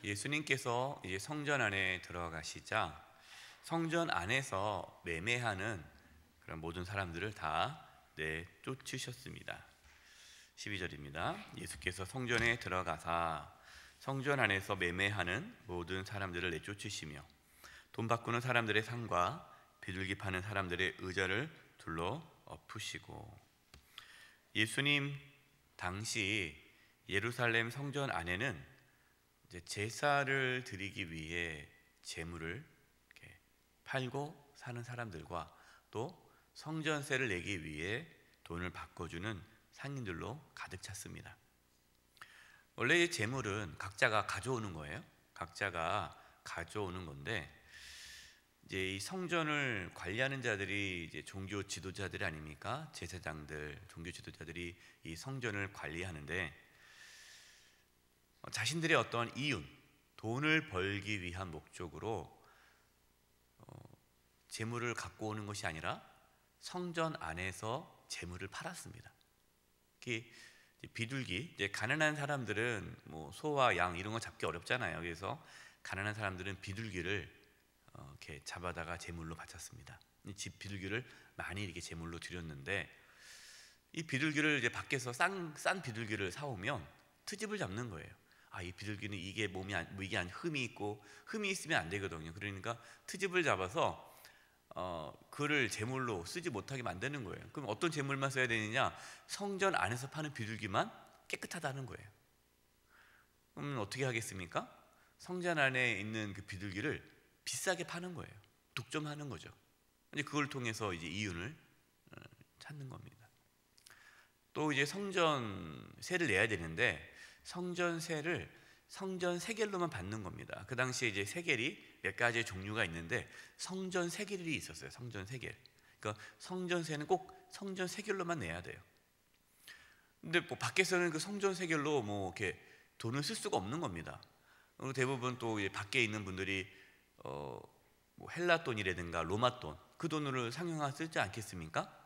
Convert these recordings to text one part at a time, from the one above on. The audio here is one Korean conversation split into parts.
예수님께서 이제 성전 안에 들어가시자 성전 안에서 매매하는 그런 모든 사람들을 다 내쫓으셨습니다. 12절입니다. 예수께서 성전에 들어가사 성전 안에서 매매하는 모든 사람들을 내쫓으시며 돈 바꾸는 사람들의 상과 비둘기 파는 사람들의 의자를 둘러 엎으시고. 예수님 당시 예루살렘 성전 안에는 이제 제사를 드리기 위해 제물을 이렇게 팔고 사는 사람들과 또 성전세를 내기 위해 돈을 바꿔주는 상인들로 가득 찼습니다. 원래 이 제물은 각자가 가져오는 거예요. 각자가 가져오는 건데 이제 이 성전을 관리하는 자들이 이제 종교 지도자들이 아닙니까? 제사장들, 종교 지도자들이 이 성전을 관리하는데 자신들의 어떤 이윤, 돈을 벌기 위한 목적으로 재물을 갖고 오는 것이 아니라 성전 안에서 재물을 팔았습니다. 특히 비둘기, 이제 가난한 사람들은 뭐 소와 양 이런 거 잡기 어렵잖아요. 그래서 가난한 사람들은 비둘기를 이렇게 잡아다가 제물로 바쳤습니다. 집 비둘기를 많이 이렇게 제물로 드렸는데 이 비둘기를 이제 밖에서 싼 비둘기를 사오면 트집을 잡는 거예요. 이 비둘기는 이게 이게 흠이 있고 흠이 있으면 안 되거든요. 그러니까 트집을 잡아서 그를 제물로 쓰지 못하게 만드는 거예요. 그럼 어떤 제물만 써야 되느냐? 성전 안에서 파는 비둘기만 깨끗하다는 거예요. 그럼 어떻게 하겠습니까? 성전 안에 있는 그 비둘기를 비싸게 파는 거예요. 독점하는 거죠. 이제 그걸 통해서 이제 이윤을 찾는 겁니다. 또 이제 성전세를 내야 되는데 성전세를 성전 세겔로만 받는 겁니다. 그 당시에 이제 세겔이 몇 가지의 종류가 있는데 성전 세겔이 있었어요. 성전 세겔. 그러니까 성전세는 꼭 성전 세겔로만 내야 돼요. 근데 뭐 밖에서는 그 성전 세겔로 뭐 이렇게 돈을 쓸 수가 없는 겁니다. 그리고 대부분 또 밖에 있는 분들이 뭐 헬라 돈이라든가 로마 돈, 그 돈으로 상용화 쓰지 않겠습니까?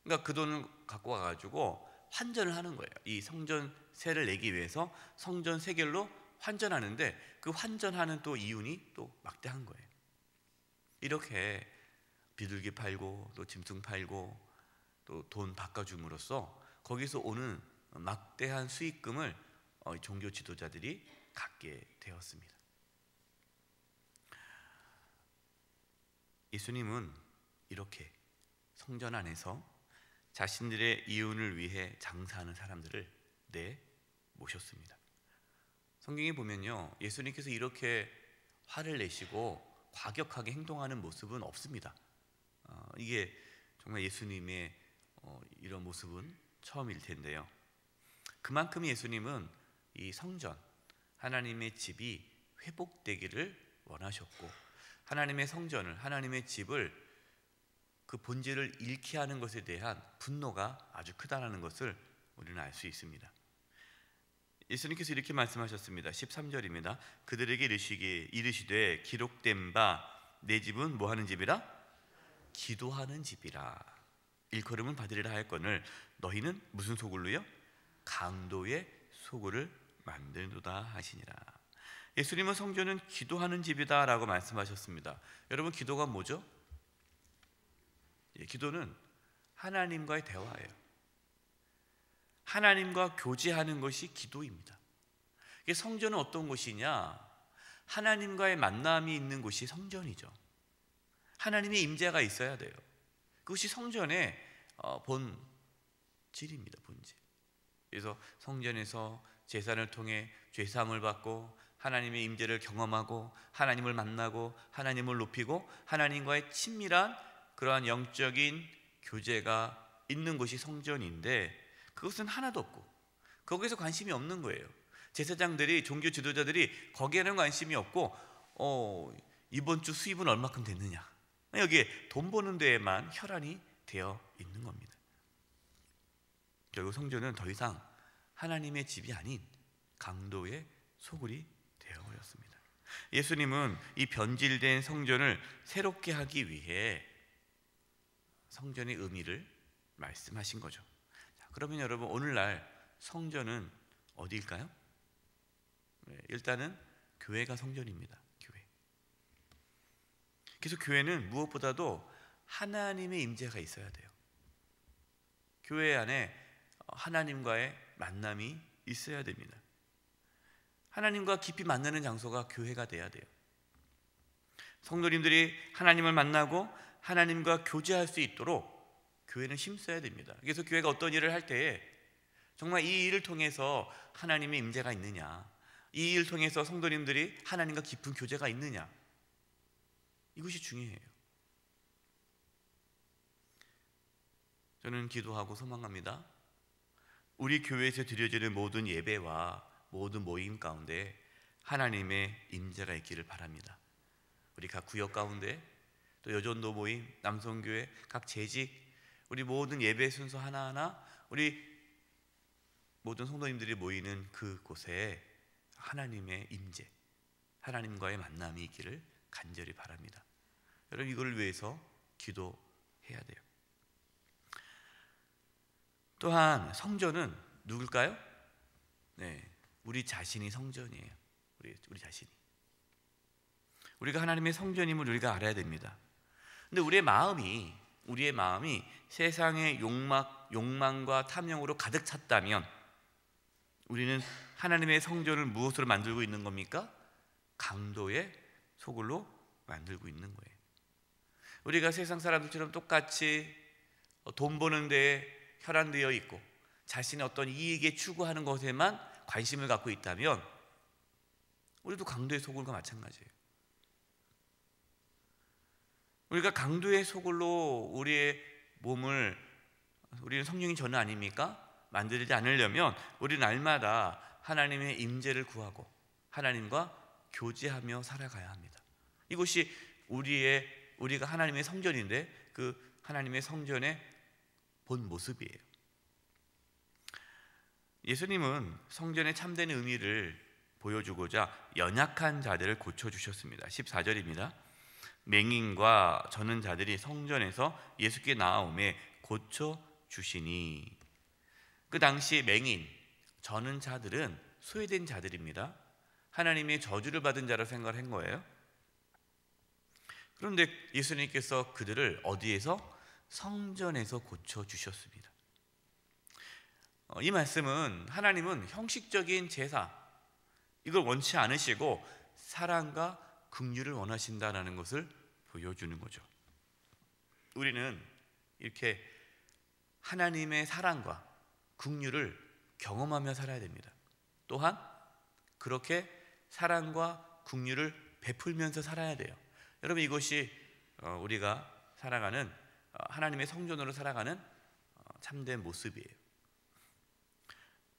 그러니까 그 돈을 갖고 와가지고 환전을 하는 거예요. 이 성전세를 내기 위해서 성전 세겔로 환전하는데 그 환전하는 또 이윤이 또 막대한 거예요. 이렇게 비둘기 팔고 또 짐승 팔고 또 돈 바꿔줌으로써 거기서 오는 막대한 수익금을 종교 지도자들이 갖게 되었습니다. 예수님은 이렇게 성전 안에서 자신들의 이윤을 위해 장사하는 사람들을 모셨습니다. 성경에 보면요, 예수님께서 이렇게 화를 내시고 과격하게 행동하는 모습은 없습니다. 이게 정말 예수님의 이런 모습은 처음일 텐데요. 그만큼 예수님은 이 성전, 하나님의 집이 회복되기를 원하셨고 하나님의 성전을, 하나님의 집을 그 본질을 잃게 하는 것에 대한 분노가 아주 크다는 것을 우리는 알 수 있습니다. 예수님께서 이렇게 말씀하셨습니다. 13절입니다. 그들에게 이르시되 기록된 바 내 집은 뭐하는 집이라? 기도하는 집이라. 일컬음은 받으리라 하였거늘 너희는 무슨 소굴로요? 강도의 소굴을 만들도다 하시니라. 예수님은 성전은 기도하는 집이다 라고 말씀하셨습니다. 여러분, 기도가 뭐죠? 기도는 하나님과의 대화예요. 하나님과 교제하는 것이 기도입니다. 성전은 어떤 곳이냐? 하나님과의 만남이 있는 곳이 성전이죠. 하나님의 임재가 있어야 돼요. 그것이 성전의 본질입니다. 본질. 그래서 성전에서 제사를 통해 죄사함을 받고 하나님의 임재를 경험하고 하나님을 만나고 하나님을 높이고 하나님과의 친밀한 그러한 영적인 교제가 있는 곳이 성전인데 그것은 하나도 없고 거기서 관심이 없는 거예요. 제사장들이, 종교 지도자들이 거기에는 관심이 없고 이번 주 수입은 얼마큼 됐느냐, 여기에 돈 버는 데에만 혈안이 되어 있는 겁니다. 결국 성전은 더 이상 하나님의 집이 아닌 강도의 소굴이 되어버렸습니다. 예수님은 이 변질된 성전을 새롭게 하기 위해 성전의 의미를 말씀하신 거죠. 그러면 여러분, 오늘날 성전은 어디일까요? 일단은 교회가 성전입니다. 교회. 그래서 교회는 무엇보다도 하나님의 임재가 있어야 돼요. 교회 안에 하나님과의 만남이 있어야 됩니다. 하나님과 깊이 만나는 장소가 교회가 돼야 돼요. 성도님들이 하나님을 만나고 하나님과 교제할 수 있도록 교회는 힘써야 됩니다. 그래서 교회가 어떤 일을 할 때에 정말 이 일을 통해서 하나님의 임재가 있느냐, 이 일을 통해서 성도님들이 하나님과 깊은 교제가 있느냐, 이것이 중요해요. 저는 기도하고 소망합니다. 우리 교회에서 드려지는 모든 예배와 모든 모임 가운데 하나님의 임재가 있기를 바랍니다. 우리 각 구역 가운데, 또 여전도 모임, 남성교회, 각 재직, 우리 모든 예배 순서 하나하나, 우리 모든 성도님들이 모이는 그곳에 하나님의 임재, 하나님과의 만남이 있기를 간절히 바랍니다. 여러분, 이걸 위해서 기도해야 돼요. 또한 성전은 누굴까요? 네, 우리 자신이 성전이에요. 우리 자신이. 우리가 하나님의 성전임을 우리가 알아야 됩니다. 근데 우리의 마음이 세상의 욕망과 탐욕으로 가득 찼다면 우리는 하나님의 성전을 무엇으로 만들고 있는 겁니까? 강도의 소굴로 만들고 있는 거예요. 우리가 세상 사람들처럼 똑같이 돈 버는 데에 혈안되어 있고 자신의 어떤 이익에 추구하는 것에만 관심을 갖고 있다면 우리도 강도의 소굴과 마찬가지예요. 우리가 강도의 소굴로 우리의 몸을, 우리는 성령이 전혀 아닙니까? 만들지 않으려면 우리는 날마다 하나님의 임재를 구하고 하나님과 교제하며 살아가야 합니다. 이것이 우리가 하나님의 성전인데 그 하나님의 성전의 본 모습이에요. 예수님은 성전의 참된 의미를 보여주고자 연약한 자들을 고쳐주셨습니다. 14절입니다. 맹인과 저는 자들이 성전에서 예수께 나아오매 고쳐주시니. 그 당시 맹인, 저는 자들은 소외된 자들입니다. 하나님의 저주를 받은 자로 생각한 거예요. 그런데 예수님께서 그들을 어디에서? 성전에서 고쳐주셨습니다. 이 말씀은 하나님은 형식적인 제사, 이걸 원치 않으시고 사랑과 긍휼을 원하신다는 것을 보여주는 거죠. 우리는 이렇게 하나님의 사랑과 긍휼을 경험하며 살아야 됩니다. 또한 그렇게 사랑과 긍휼을 베풀면서 살아야 돼요. 여러분, 이것이 우리가 살아가는 하나님의 성전으로 살아가는 참된 모습이에요.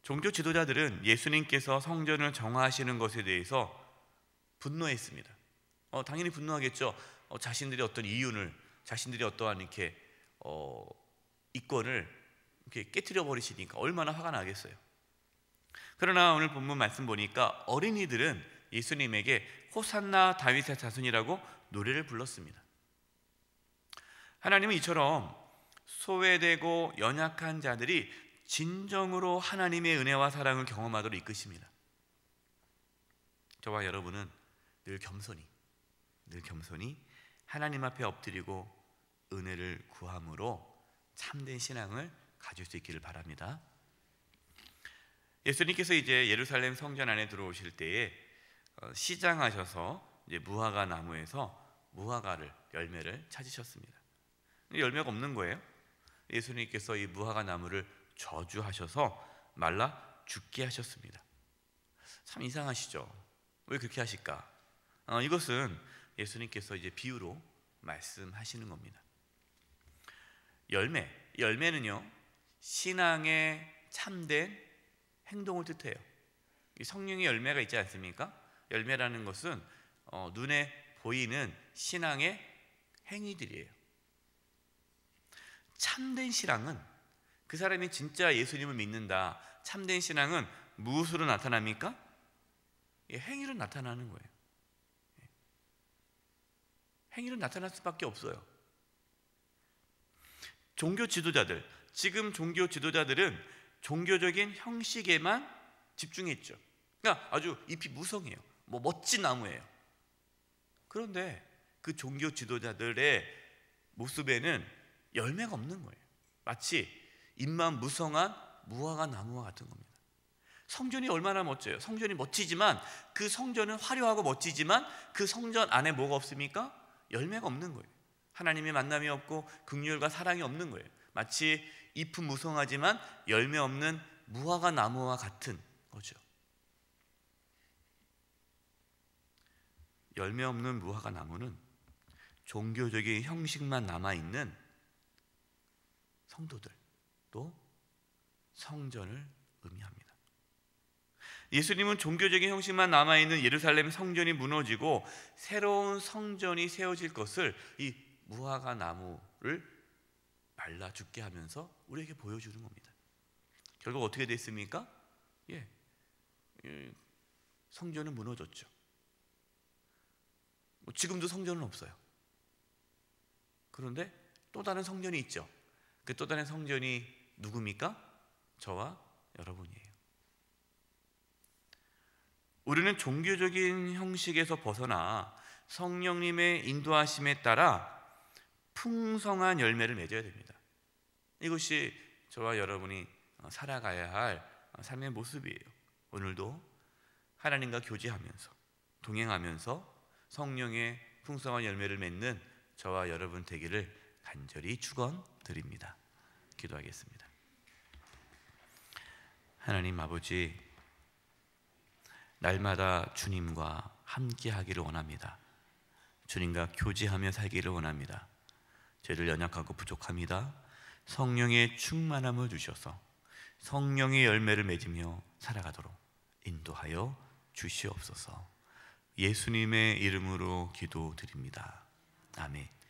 종교 지도자들은 예수님께서 성전을 정화하시는 것에 대해서 분노했습니다. 당연히 분노하겠죠. 자신들이 어떤 이윤을, 자신들이 어떠한 이렇게 이권을 이렇게 깨트려 버리시니까 얼마나 화가 나겠어요. 그러나 오늘 본문 말씀 보니까 어린이들은 예수님에게 호산나 다윗의 자손이라고 노래를 불렀습니다. 하나님은 이처럼 소외되고 연약한 자들이 진정으로 하나님의 은혜와 사랑을 경험하도록 이끄십니다. 저와 여러분은 늘 겸손히 하나님 앞에 엎드리고 은혜를 구함으로 참된 신앙을 가질 수 있기를 바랍니다. 예수님께서 이제 예루살렘 성전 안에 들어오실 때에 시장하셔서 이제 무화과 나무에서 무화과를, 열매를 찾으셨습니다. 열매가 없는 거예요. 예수님께서 이 무화과 나무를 저주하셔서 말라 죽게 하셨습니다. 참 이상하시죠? 왜 그렇게 하실까? 이것은 예수님께서 이제 비유로 말씀하시는 겁니다. 열매는요, 신앙의 참된 행동을 뜻해요. 성령의 열매가 있지 않습니까? 열매라는 것은 눈에 보이는 신앙의 행위들이에요. 참된 신앙은, 그 사람이 진짜 예수님을 믿는다, 참된 신앙은 무엇으로 나타납니까? 행위로 나타나는 거예요. 행위로 나타날 수밖에 없어요. 종교 지도자들, 지금 종교 지도자들은 종교적인 형식에만 집중했죠. 그러니까 아주 잎이 무성해요. 뭐 멋진 나무예요. 그런데 그 종교 지도자들의 모습에는 열매가 없는 거예요. 마치 잎만 무성한 무화과 나무와 같은 겁니다. 성전이 얼마나 멋져요. 성전이 멋지지만 그 성전은 화려하고 멋지지만 그 성전 안에 뭐가 없습니까? 열매가 없는 거예요. 하나님의 만남이 없고 긍휼과 사랑이 없는 거예요. 마치 잎은 무성하지만 열매 없는 무화과 나무와 같은 거죠. 열매 없는 무화과 나무는 종교적인 형식만 남아있는 성도들, 또 성전을 의미합니다. 예수님은 종교적인 형식만 남아있는 예루살렘 성전이 무너지고 새로운 성전이 세워질 것을 이 무화과 나무를 말라 죽게 하면서 우리에게 보여주는 겁니다. 결국 어떻게 됐습니까? 성전은 무너졌죠. 지금도 성전은 없어요. 그런데 또 다른 성전이 있죠. 그 또 다른 성전이 누굽니까? 저와 여러분이에요. 우리는 종교적인 형식에서 벗어나 성령님의 인도하심에 따라 풍성한 열매를 맺어야 됩니다. 이것이 저와 여러분이 살아가야 할 삶의 모습이에요. 오늘도 하나님과 교제하면서 동행하면서 성령의 풍성한 열매를 맺는 저와 여러분 되기를 간절히 축원드립니다. 기도하겠습니다. 하나님 아버지, 날마다 주님과 함께하기를 원합니다. 주님과 교제하며 살기를 원합니다. 죄를 연약하고 부족합니다. 성령의 충만함을 주셔서 성령의 열매를 맺으며 살아가도록 인도하여 주시옵소서. 예수님의 이름으로 기도드립니다. 아멘.